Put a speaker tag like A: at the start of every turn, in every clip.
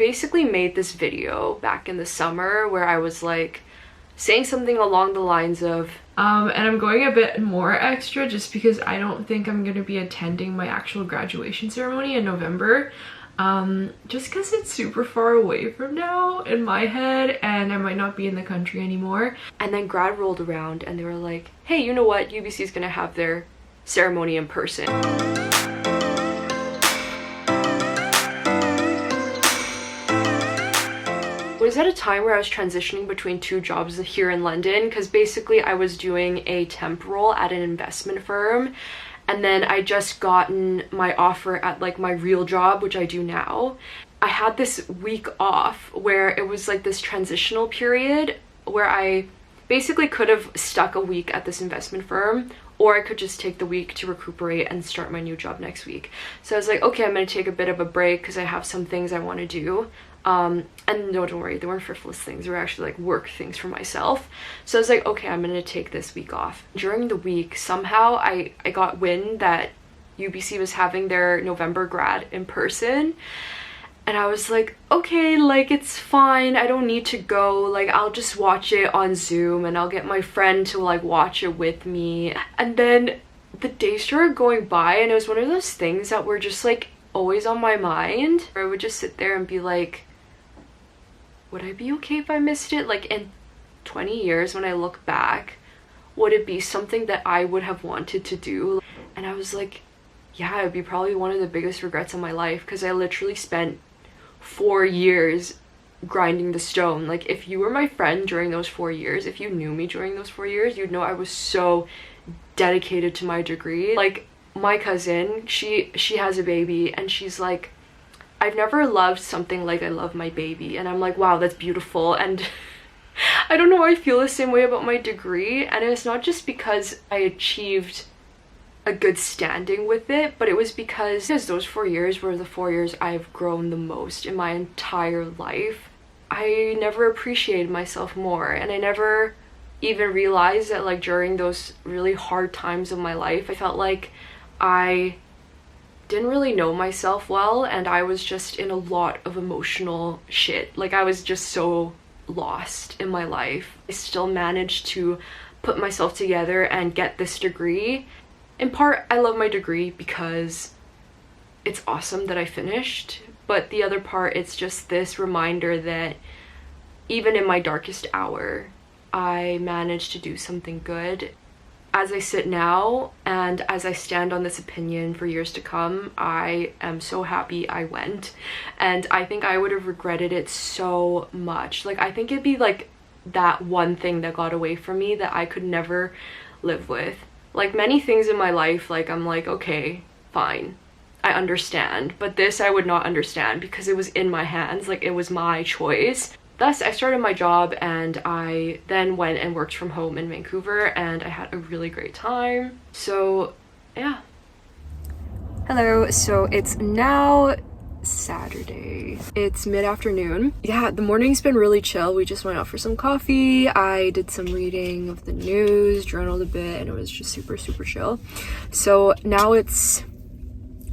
A: basically made this video back in the summer where I was like saying something along the lines of and I'm going a bit more extra just because I don't think I'm going to be attending my actual graduation ceremony in November, just because it's super far away from now in my head and I might not be in the country anymore. And then grad rolled around and they were like, hey, you know what, UBC is going to have their ceremony in person. It was at a time where I was transitioning between 2 jobs here in London, because basically I was doing a temp role at an investment firm, and then I just gotten my offer at like my real job, which I do now. I had this week off where it was like this transitional period where I basically could have stuck a week at this investment firm, or I could just take the week to recuperate and start my new job next week. So I was like, okay, I'm gonna take a bit of a break because I have some things I want to do. And no, don't worry, they weren't frivolous things, they were actually like work things for myself. So I was like, okay, I'm gonna take this week off. During the week, somehow I got wind that UBC was having their November grad in person, and I was like, okay, like it's fine, I don't need to go, like I'll just watch it on Zoom and I'll get my friend to like watch it with me. And then the days started going by and it was one of those things that were just like always on my mind, where I would just sit there and be like, would I be okay if I missed it? Like in 20 years when I look back, would it be something that I would have wanted to do? And I was like, yeah, it would be probably one of the biggest regrets of my life, because I literally spent 4 years grinding the stone. Like if you were my friend during those 4 years, if you knew me during those 4 years, you'd know I was so dedicated to my degree. Like my cousin, she has a baby and she's like, I've never loved something like I love my baby. And I'm like, wow, that's beautiful. And I don't know, I feel the same way about my degree. And it's not just because I achieved a good standing with it, but it was because those 4 years were the 4 years I've grown the most in my entire life. I never appreciated myself more, and I never even realized that like during those really hard times of my life, I felt like I didn't really know myself well, and I was just in a lot of emotional shit. Like I was just so lost in my life. I still managed to put myself together and get this degree. In part, I love my degree because it's awesome that I finished, but the other part, it's just this reminder that even in my darkest hour, I managed to do something good. As I sit now and as I stand on this opinion for years to come, I am so happy I went, and I think I would have regretted it so much. Like I think it'd be like that one thing that got away from me that I could never live with. Like many things in my life, like I'm like, okay, fine, I understand, but this I would not understand because it was in my hands, like it was my choice. Thus, I started my job and I then went and worked from home in Vancouver, and I had a really great time. So, yeah. Hello, so it's now Saturday. It's mid-afternoon. Yeah, the morning's been really chill. We just went out for some coffee. I did some reading of the news, journaled a bit, and it was just super, super chill. So now it's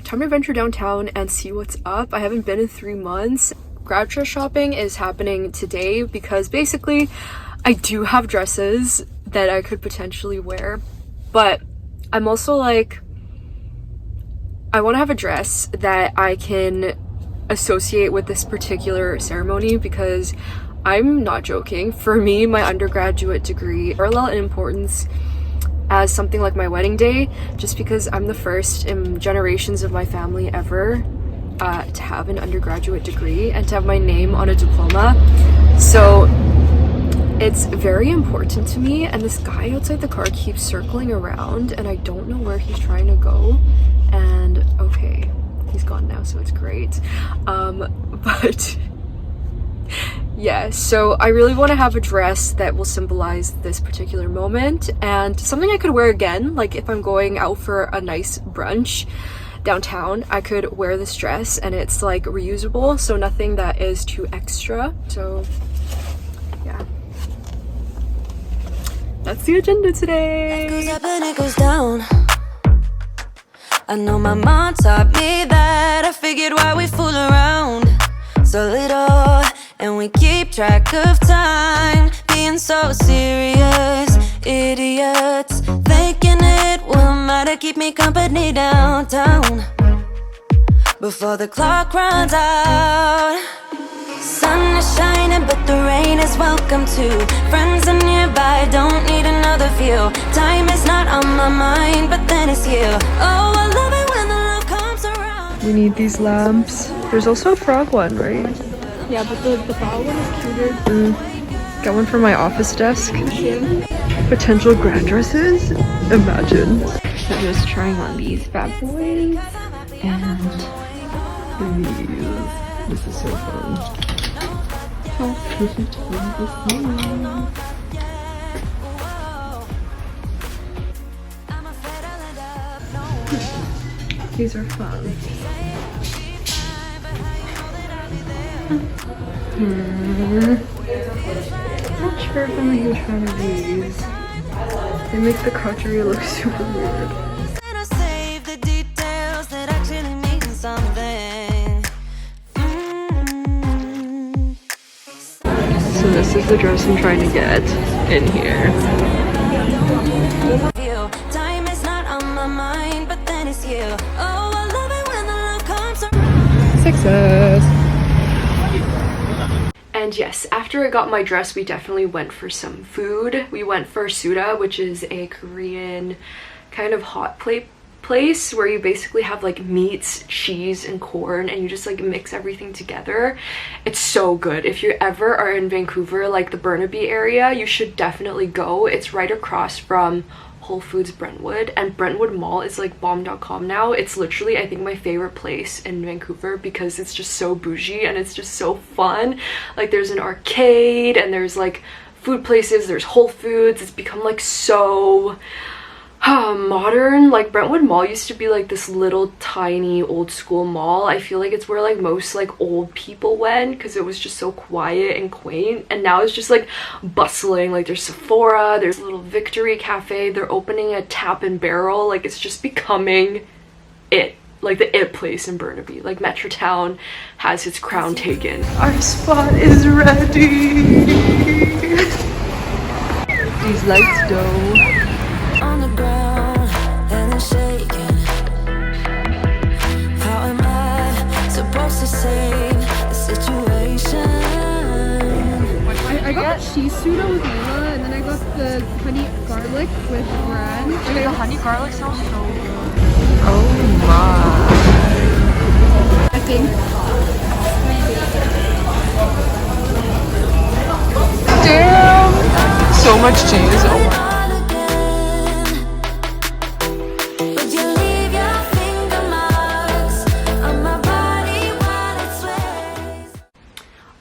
A: time to venture downtown and see what's up. I haven't been in 3 months. Grad dress shopping is happening today because basically I do have dresses that I could potentially wear, but I'm also like, I want to have a dress that I can associate with this particular ceremony, because I'm not joking. For me, my undergraduate degree parallel in importance as something like my wedding day, just because I'm the first in generations of my family ever to have an undergraduate degree and to have my name on a diploma. So it's very important to me, and this guy outside the car keeps circling around and I don't know where he's trying to go. And okay, he's gone now, so it's great. But yeah, so I really want to have a dress that will symbolize this particular moment, and something I could wear again, like if I'm going out for a nice brunch downtown, I could wear this dress and it's like reusable, so nothing that is too extra. So yeah, that's the agenda today.
B: It goes up and it goes down. I know my mom taught me that. I figured why we fool around. so little, and we keep track of time, being so serious. Idiots thinking it will matter, keep me company downtown before the clock runs out. Sun is shining, but the rain is welcome too. Friends are nearby, don't need another view. Time is not on my mind, but then it's you. Oh, I love it when the love comes around.
A: We need these lamps. There's also a frog one, right?
C: Yeah, but the frog one is cuter.
A: Got one for my office desk. Potential grad dresses? Imagine. So just trying on these bad boys. And these. This is so fun. These are fun. Not sure if I'm a huge fan of these. They make the crotchery look super weird.
B: And I save the details that actually mean something.
A: So this is the dress I'm trying to get in here.
B: Time is not on my mind, but then it's you. Oh, I love it when the love comes around.
A: Success! And yes, after I got my dress, we definitely went for some food. We went for Suda, which is a Korean kind of hot plate place where you basically have like meats, cheese, and corn, and you just like mix everything together. It's so good. If you ever are in Vancouver, like the Burnaby area, you should definitely go. It's right across from Whole Foods Brentwood, and Brentwood Mall is like bomb.com now. It's literally, I think, my favorite place in Vancouver because it's just so bougie and it's just so fun. Like there's an arcade and there's like food places, there's Whole Foods. It's become like so modern. Like Brentwood Mall used to be like this little tiny old school mall. I feel like it's where like most like old people went because it was just so quiet and quaint, and now it's just like bustling. Like there's Sephora, there's a little Victory Cafe, they're opening a Tap and Barrel. Like it's just becoming it, like the it place in Burnaby. Like Metrotown has its crown taken. Our spot is ready. These lights though.
B: On the ground, and then shaking. How am I supposed to save the situation?
C: I got the cheese Suda with Lila, and then I got the honey garlic with Grad.
A: The honey garlic smells so good. Oh my.
C: I think.
A: Damn! So much cheese. Oh my.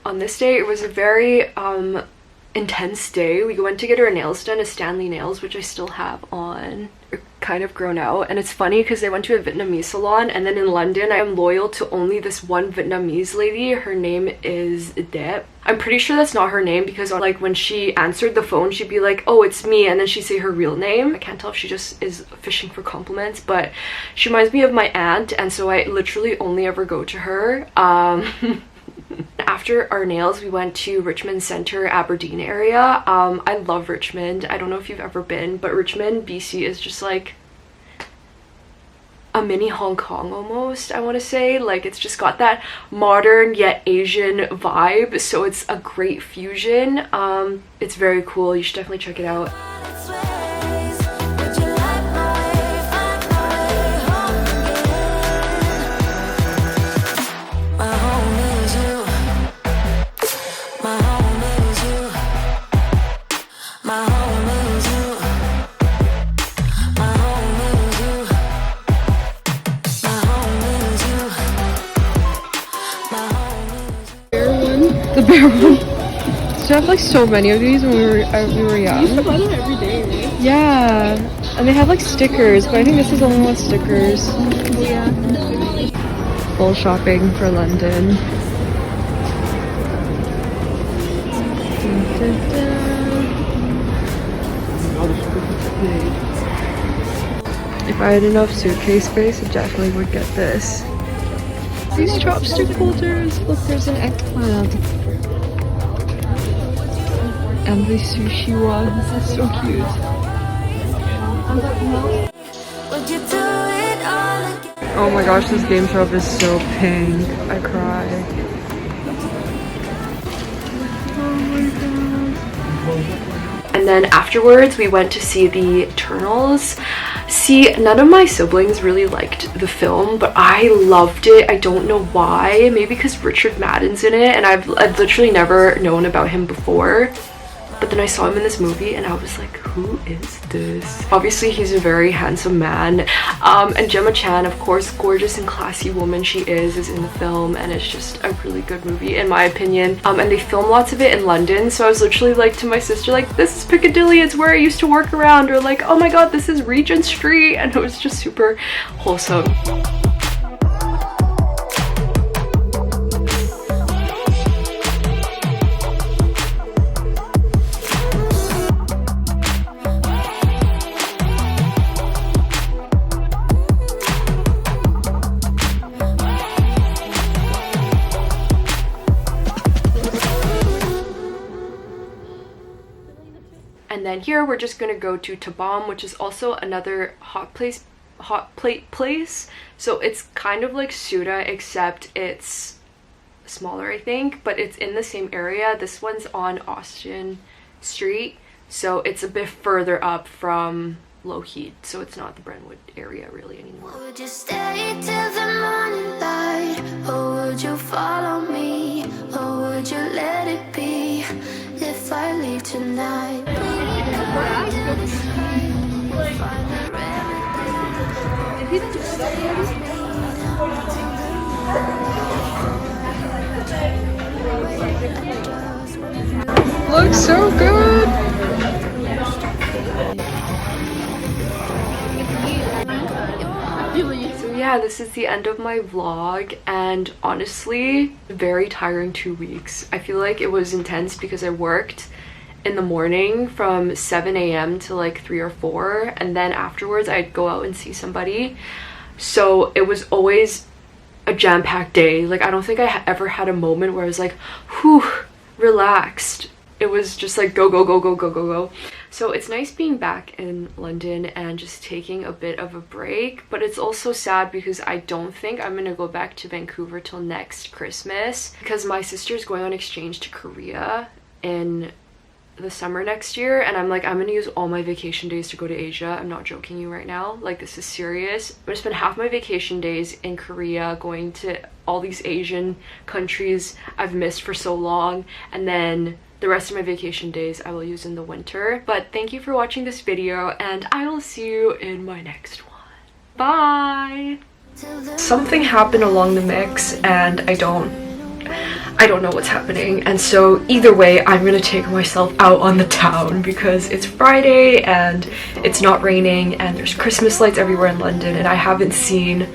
A: On this day, it was a very intense day. We went to get our nails done at Stanley Nails, which I still have on. They're kind of grown out, and it's funny because I went to a Vietnamese salon, and then in London I am loyal to only this one Vietnamese lady. Her name is Dep. I'm pretty sure that's not her name because like when she answered the phone she'd be like, oh, it's me, and then she'd say her real name. I can't tell if she just is fishing for compliments, but she reminds me of my aunt, and so I literally only ever go to her. After our nails, we went to Richmond Centre, Aberdeen area. I love Richmond. I don't know if you've ever been, but Richmond, BC is just like a mini Hong Kong almost, I want to say. Like it's just got that modern yet Asian vibe, so it's a great fusion. It's very cool. You should definitely check it out. The bear one. So I have like so many of these when we were young.
C: You used to buy them every day, right?
A: Yeah, and they have like stickers, but I think this is the only one with stickers.
C: Oh yeah.
A: Full shopping for London. If I had enough suitcase space, I definitely would get this.
C: These chopstick holders. Look, there's an eggplant. And the sushi ones. They're so cute.
B: Would you do it all again?
C: Oh my gosh, this game shop is so pink. I cry.
A: And then afterwards we went to see the Eternals. See, none of my siblings really liked the film, but I loved it. I don't know why. Maybe because Richard Madden's in it and I've literally never known about him before. But then I saw him in this movie and I was like, who is this? Obviously he's a very handsome man. And Gemma Chan, of course, gorgeous and classy woman she is in the film, and it's just a really good movie in my opinion. And they film lots of it in London, so I was literally like to my sister, like, this is Piccadilly, it's where I used to work around, or like, oh my god, this is Regent Street, and it was just super wholesome. And then here we're just gonna go to Tabam, which is also another hot plate place. So it's kind of like Suda, except it's smaller, I think, but it's in the same area. This one's on Austin Street, so it's a bit further up from Lougheed, so it's not the Brentwood area really anymore.
B: Would you stay till the morning light, or would you follow me, or would you let it be if I leave tonight?
C: Looks so good.
A: So yeah, this is the end of my vlog, and honestly, very tiring 2 weeks. I feel like it was intense because I worked in the morning from 7 a.m. to like 3 or 4, and then afterwards I'd go out and see somebody. So it was always a jam-packed day. Like, I don't think I ever had a moment where I was like, whew, relaxed. It was just like go, go, go, go, go, go, go. So it's nice being back in London and just taking a bit of a break, but it's also sad because I don't think I'm gonna go back to Vancouver till next Christmas, because my sister's going on exchange to Korea in the summer next year, and I'm like, I'm gonna use all my vacation days to go to Asia. I'm not joking you right now, like, this is serious. I'm gonna spend half my vacation days in Korea going to all these Asian countries I've missed for so long, and then the rest of my vacation days I will use in the winter. But thank you for watching this video, and I will see you in my next one. Bye! Something happened along the mix and I don't know what's happening, and so either way I'm gonna take myself out on the town because it's Friday and it's not raining and there's Christmas lights everywhere in London, and I haven't seen